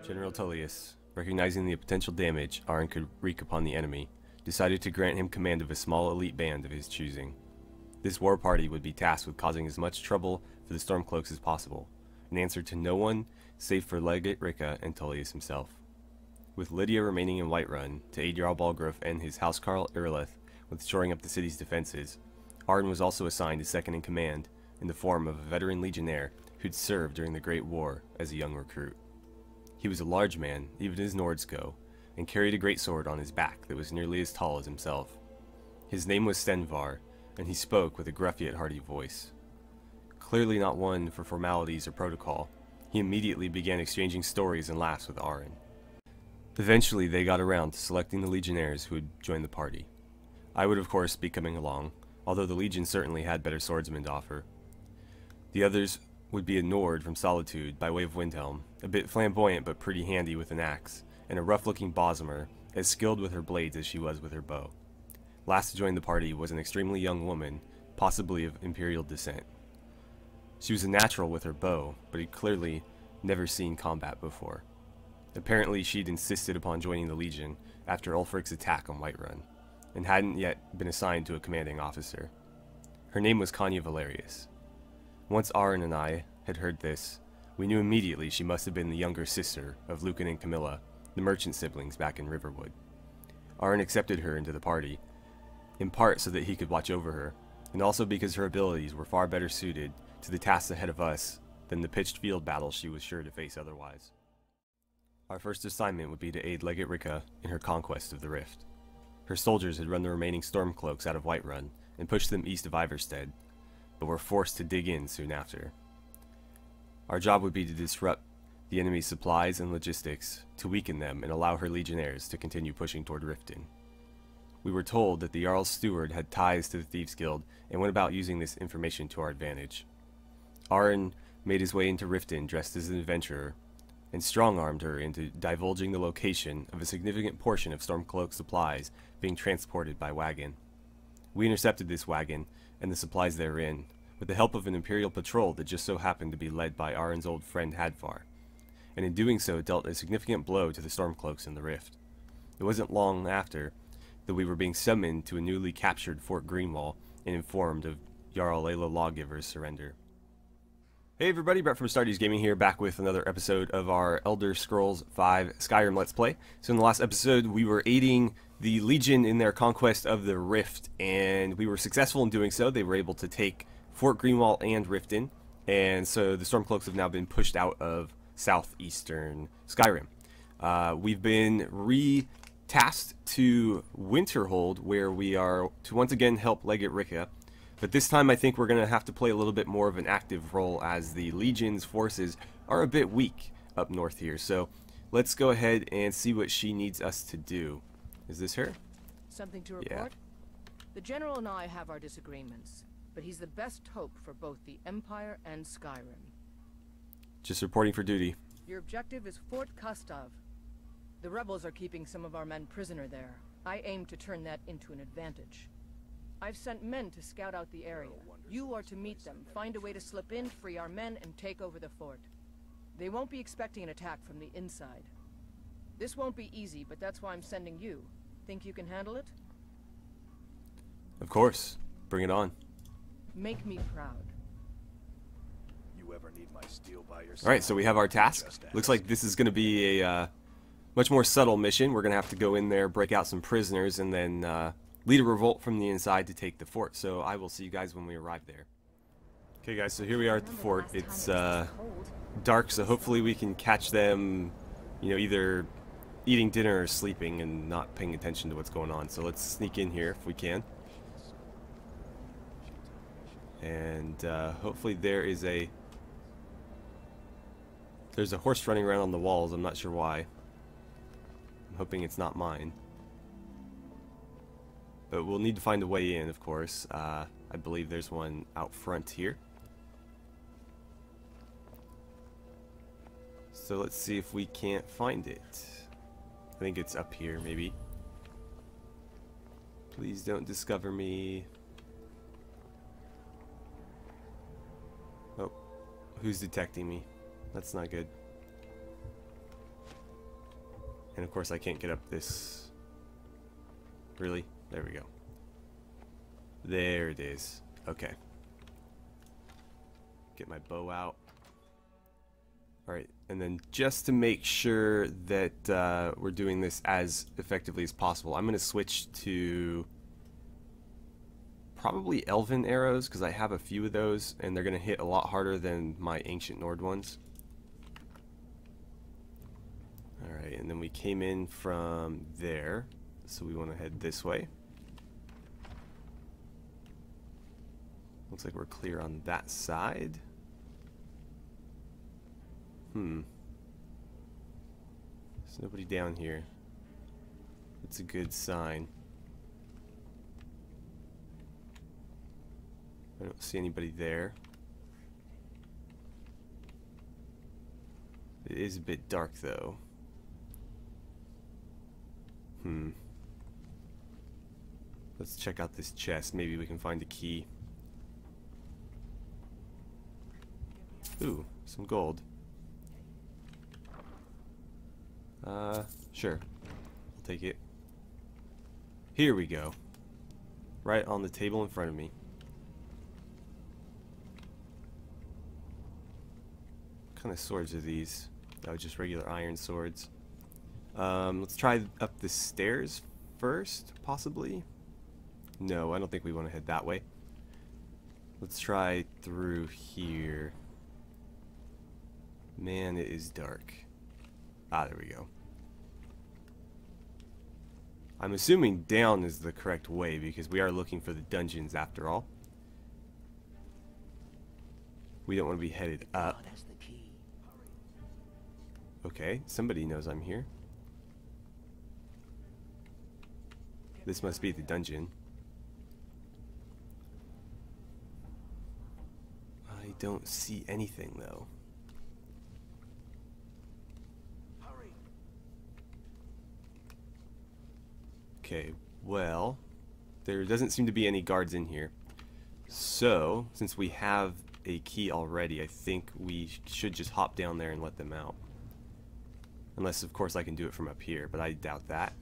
General Tullius, recognizing the potential damage Arn could wreak upon the enemy, decided to grant him command of a small elite band of his choosing. This war party would be tasked with causing as much trouble for the Stormcloaks as possible, in answer to no one save for Legate Ricca and Tullius himself. With Lydia remaining in Whiterun to aid Jarl Balgruuf and his housecarl Irileth with shoring up the city's defenses, Arden was also assigned a second in command in the form of a veteran legionnaire who'd served during the Great War as a young recruit. He was a large man, even as Nords go, and carried a great sword on his back that was nearly as tall as himself. His name was Stenvar, and he spoke with a gruff yet hearty voice. Clearly not one for formalities or protocol, he immediately began exchanging stories and laughs with Arren. Eventually they got around to selecting the legionnaires who would join the party. I would of course be coming along, although the Legion certainly had better swordsmen to offer. The others would be a Nord from Solitude by way of Windhelm, a bit flamboyant but pretty handy with an axe, and a rough-looking Bosmer, as skilled with her blades as she was with her bow. Last to join the party was an extremely young woman, possibly of Imperial descent. She was a natural with her bow, but had clearly never seen combat before. Apparently she'd insisted upon joining the Legion after Ulfric's attack on Whiterun, and hadn't yet been assigned to a commanding officer. Her name was Kanya Valerius. Once Arren and I had heard this, we knew immediately she must have been the younger sister of Lucan and Camilla, the merchant siblings back in Riverwood. Arren accepted her into the party, in part so that he could watch over her, and also because her abilities were far better suited to the tasks ahead of us than the pitched field battles she was sure to face otherwise. Our first assignment would be to aid Legate Ricca in her conquest of the Rift. Her soldiers had run the remaining Stormcloaks out of Whiterun and pushed them east of Ivarstead, but were forced to dig in soon after. Our job would be to disrupt the enemy's supplies and logistics, to weaken them and allow her legionnaires to continue pushing toward Riften. We were told that the Jarl's steward had ties to the Thieves Guild and went about using this information to our advantage. Arren made his way into Riften dressed as an adventurer, and strong-armed her into divulging the location of a significant portion of Stormcloak supplies being transported by wagon. We intercepted this wagon and the supplies therein, with the help of an Imperial patrol that just so happened to be led by Arren's old friend Hadvar, and in doing so dealt a significant blow to the Stormcloaks in the Rift. It wasn't long after that we were being summoned to a newly captured Fort Greenwall and informed of Jarl Layla Lawgiver's surrender. Hey everybody, Brett from AstartesGaming here, back with another episode of our Elder Scrolls V Skyrim Let's Play. So in the last episode we were aiding the Legion in their conquest of the Rift, and we were successful in doing so. They were able to take Fort Greenwall and Riften, and so the Stormcloaks have now been pushed out of southeastern Skyrim. We've been re-tasked to Winterhold, where we are to once again help Legate Ricca, but this time I think we're going to have to play a little bit more of an active role, as the Legion's forces are a bit weak up north here. So let's go ahead and see what she needs us to do. Is this her? Something to report? Yeah. The General and I have our disagreements, but he's the best hope for both the Empire and Skyrim. Just reporting for duty. Your objective is Fort Kustov. The rebels are keeping some of our men prisoner there. I aim to turn that into an advantage. I've sent men to scout out the area. You are to meet them, find a way to slip in, free our men, and take over the fort. They won't be expecting an attack from the inside. This won't be easy, but that's why I'm sending you. Think you can handle it? Of course. Bring it on. Make me proud. You ever need my steel by your side? Alright, so we have our task. Looks like this is going to be a much more subtle mission. We're going to have to go in there, break out some prisoners, and then lead a revolt from the inside to take the fort. So I will see you guys when we arrive there. Okay guys, so here we are at the fort. It's dark, so hopefully we can catch them, you know, either eating dinner or sleeping and not paying attention to what's going on. So let's sneak in here if we can. And hopefully there's a horse running around on the walls. I'm not sure why. I'm hoping it's not mine. But we'll need to find a way in, of course. I believe there's one out front here. So let's see if we can't find it. I think it's up here, maybe. Please don't discover me. Oh, who's detecting me? That's not good. And of course I can't get up this. Really? There we go. There it is. Okay. Get my bow out. Alright, and then just to make sure that we're doing this as effectively as possible, I'm going to switch to probably Elven arrows, because I have a few of those, and they're going to hit a lot harder than my Ancient Nord ones. Alright, and then we came in from there, so we want to head this way. Looks like we're clear on that side. There's nobody down here. That's a good sign. I don't see anybody there. It is a bit dark though. Let's check out this chest. Maybe we can find a key. Ooh, some gold. Sure. I'll take it. Here we go. Right on the table in front of me. What kind of swords are these? Oh, just regular iron swords. Let's try up the stairs first, possibly. No, I don't think we want to head that way. Let's try through here. Man, it is dark. Ah, there we go. I'm assuming down is the correct way because we are looking for the dungeons after all. We don't want to be headed up. Oh, that's the key. Okay, somebody knows I'm here. This must be the dungeon. I don't see anything though. Okay, well, there doesn't seem to be any guards in here. So, since we have a key already, I think we should just hop down there and let them out. Unless, of course, I can do it from up here, but I doubt that.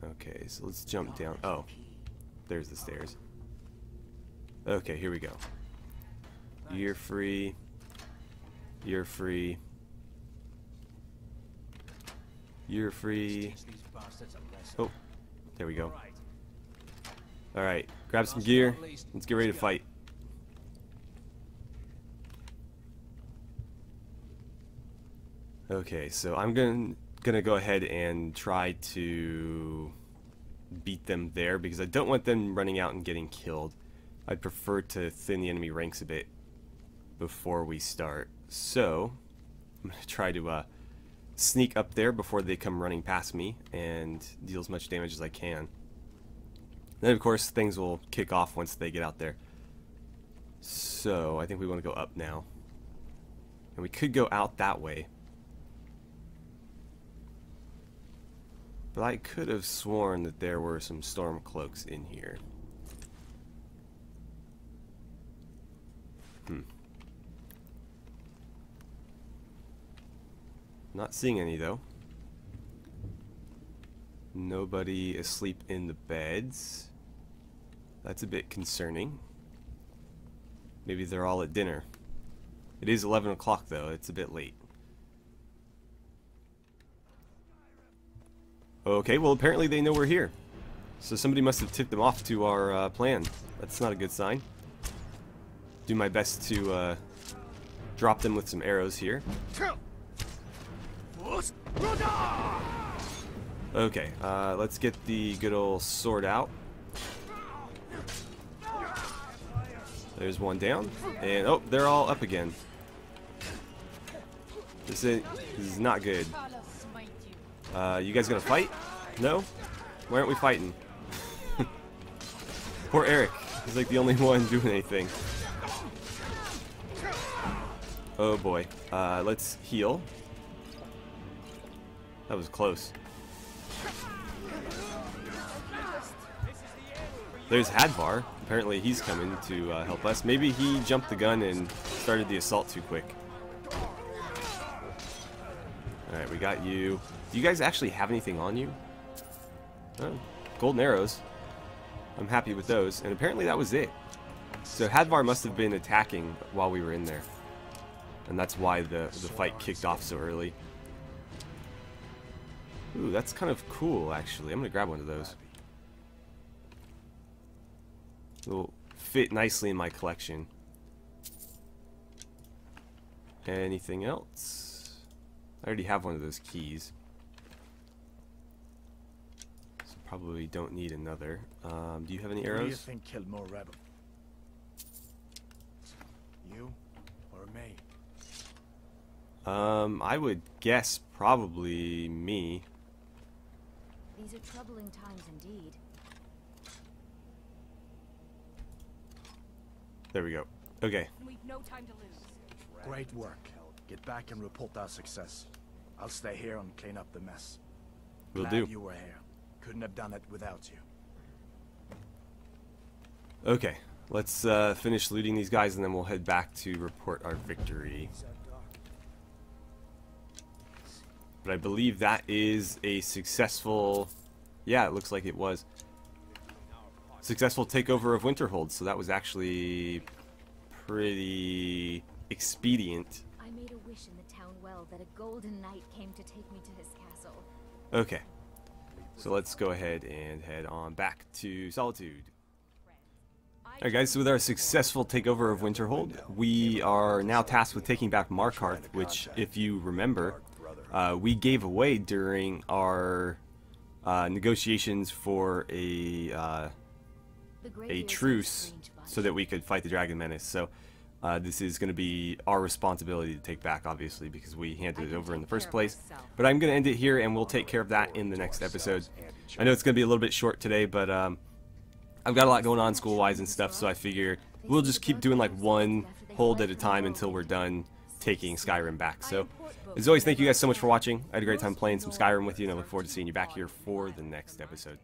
Okay, so let's jump down. Oh, there's the stairs. Okay, here we go. You're free. You're free. You're free. Oh, there we go. Alright, grab some gear. Let's get ready to fight. Okay, so I'm gonna go ahead and try to beat them there because I don't want them running out and getting killed. I'd prefer to thin the enemy ranks a bit before we start. So, I'm gonna try to sneak up there before they come running past me and deal as much damage as I can. Then of course things will kick off once they get out there. So I think we want to go up now. And we could go out that way. But I could have sworn that there were some storm cloaks in here. Not seeing any though. Nobody asleep in the beds. That's a bit concerning. Maybe they're all at dinner. It is 11 o'clock though, it's a bit late. Okay, well apparently they know we're here. So somebody must have tipped them off to our plan. That's not a good sign. Do my best to drop them with some arrows here. Okay, let's get the good old sword out. There's one down, and oh, they're all up again. This is not good. You guys gonna fight? No? Why aren't we fighting? Poor Eric. He's like the only one doing anything. Oh boy. Let's heal. That was close. There's Hadvar. Apparently he's coming to help us. Maybe he jumped the gun and started the assault too quick. Alright, we got you. Do you guys actually have anything on you? Oh, golden arrows. I'm happy with those. And apparently that was it. So Hadvar must have been attacking while we were in there. And that's why the fight kicked off so early. Ooh, that's kind of cool, actually. I'm going to grab one of those. It'll fit nicely in my collection. Anything else? I already have one of those keys. So probably don't need another. Do you have any arrows? Who do you think killed more rebels? You or me? I would guess probably me. These are troubling times indeed. There we go. Okay. We've no time to lose. Great work. Get back and report our success. I'll stay here and clean up the mess. Will Glad do. you were here. Couldn't have done it without you. Okay. Let's finish looting these guys and then we'll head back to report our victory. But I believe that is a successful... Yeah, it looks like it was. Successful takeover of Winterhold, so that was actually pretty expedient. I made a wish in the town well that a golden knight came to take me to his castle. Okay. So let's go ahead and head on back to Solitude. Alright guys, so with our successful takeover of Winterhold, we are now tasked with taking back Markarth, which, if you remember, we gave away during our negotiations for a truce so that we could fight the Dragon Menace. So this is going to be our responsibility to take back, obviously, because we handed it over in the first place. But I'm going to end it here, and we'll take care of that in the next episode. I know it's going to be a little bit short today, but I've got a lot going on school-wise and stuff, so I figure we'll just keep doing like one hold at a time until we're done taking Skyrim back. So, as always, thank you guys so much for watching. I had a great time playing some Skyrim with you, and I look forward to seeing you back here for the next episode.